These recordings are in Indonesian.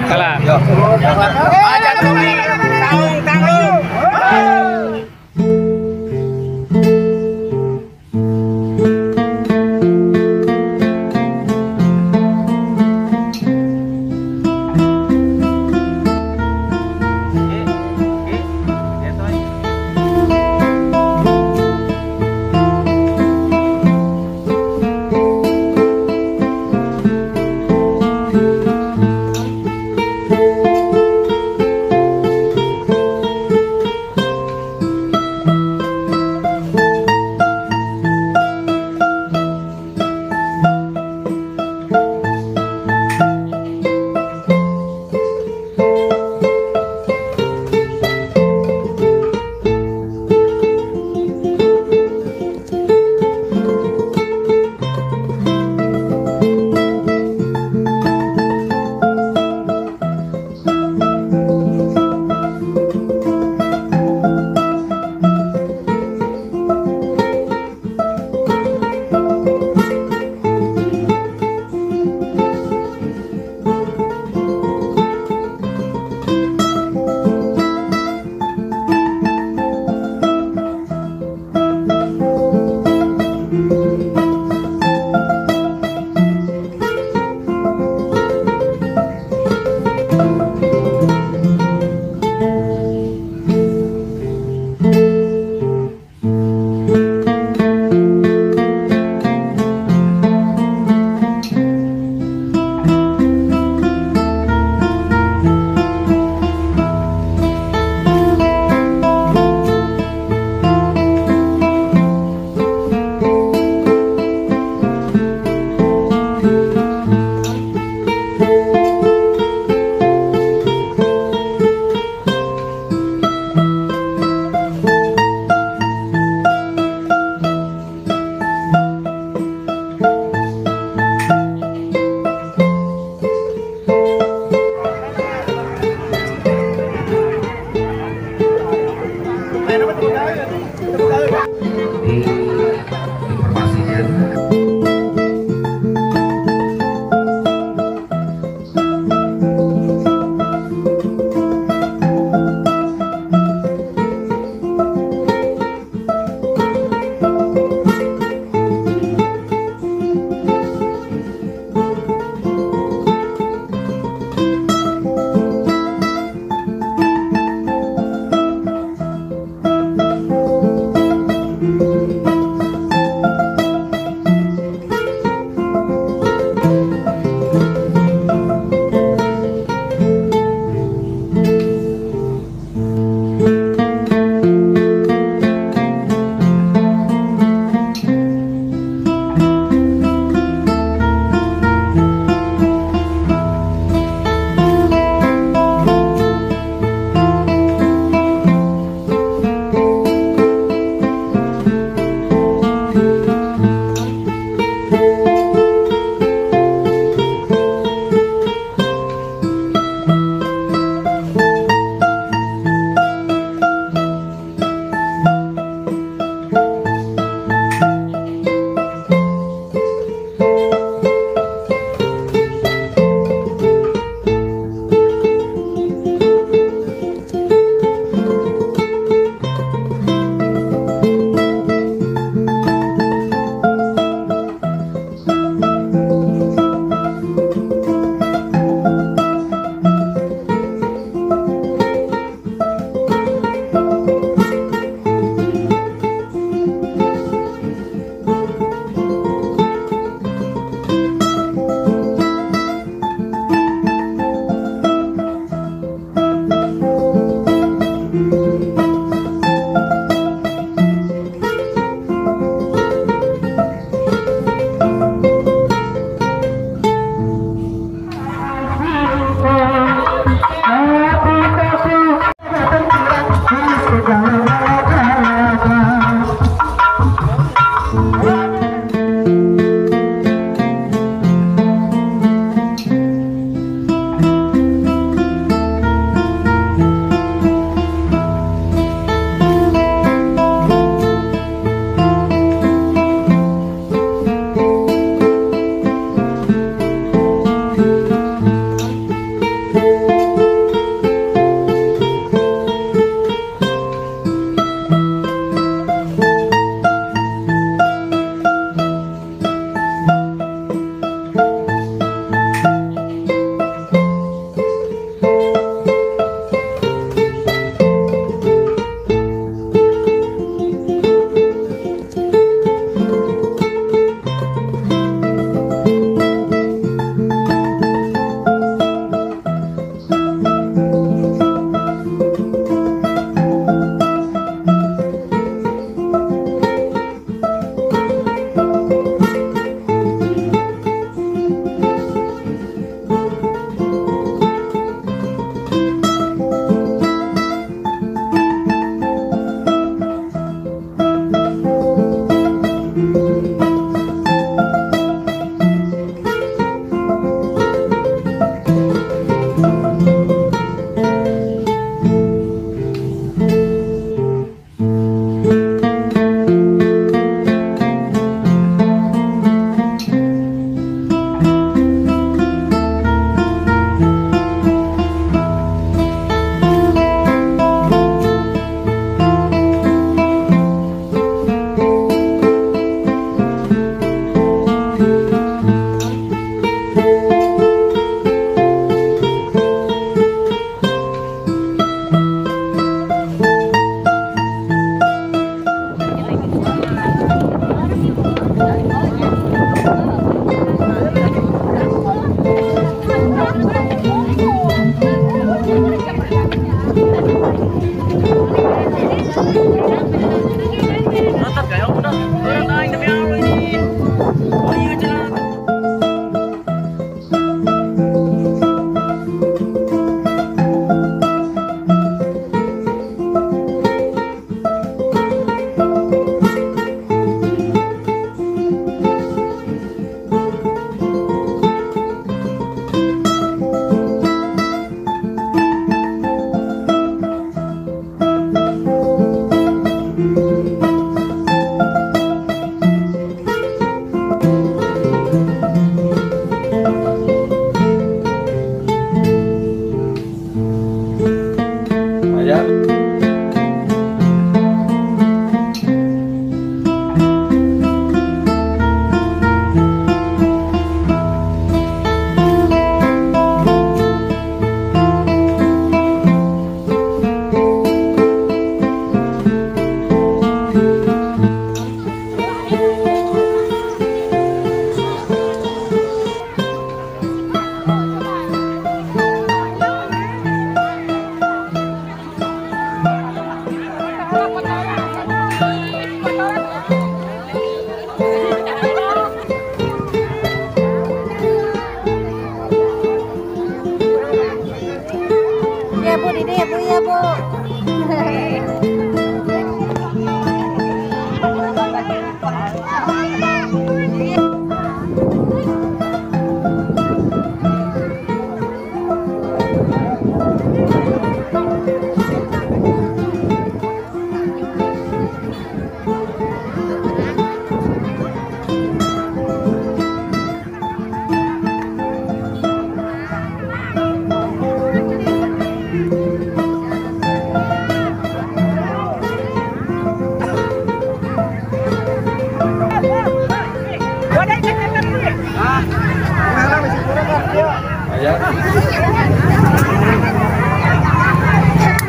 Kalah. Aja Tommy, tanggung.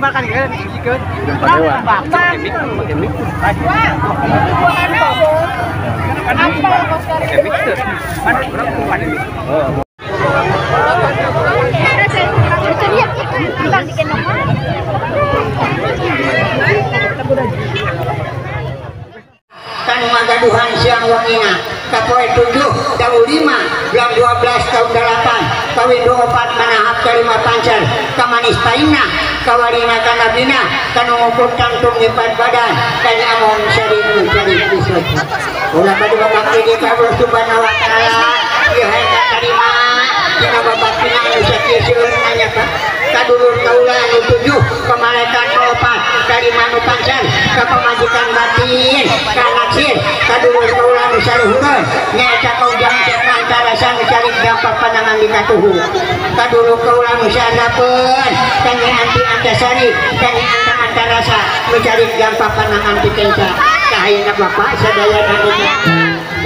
Makan kan ikan. Pakai mic. Pakai mic tuh. Kan magaduhan siang wangina kapoe 7 tahun 5 bulan 12 tahun 8 kawin 24 manahap kalima pancar kamanis paina kawarina kanabina kanu ngukur kantung nyepat badan kanya amon sarimu cari pisut ulah badu bakti di Allah subhanahu wa ta'ala ya hendak terima dina babat pinang nu sakieu seueur nanya ka kadulur kaula anu 7 kemalekan 4 kalima nu pancar ka pamajikan batin ka naksir kadulur kaula nu saluhureun nyaeta kaujang antara sang cari dampak panangan di katuhu kadulur kaula nu saadapeun kami anti antasari kami anta rasa mencari dampak panangan di kenca kahayana bapak sadaya nanti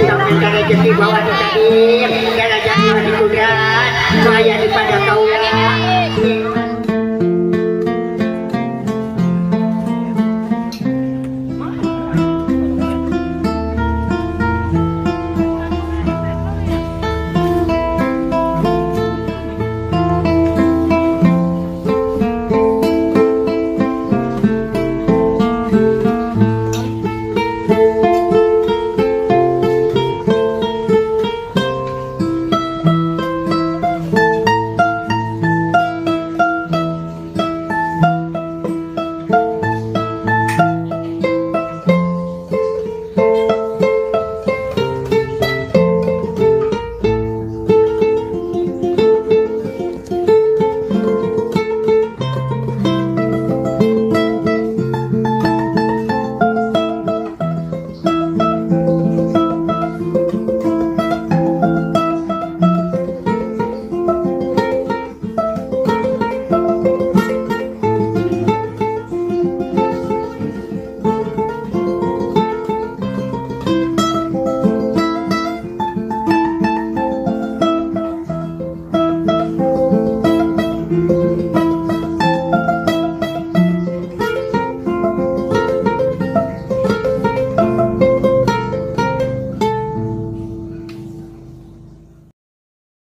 kurang antara rezeki bawa di kadir gara jangan di kudrat saya di pada kaula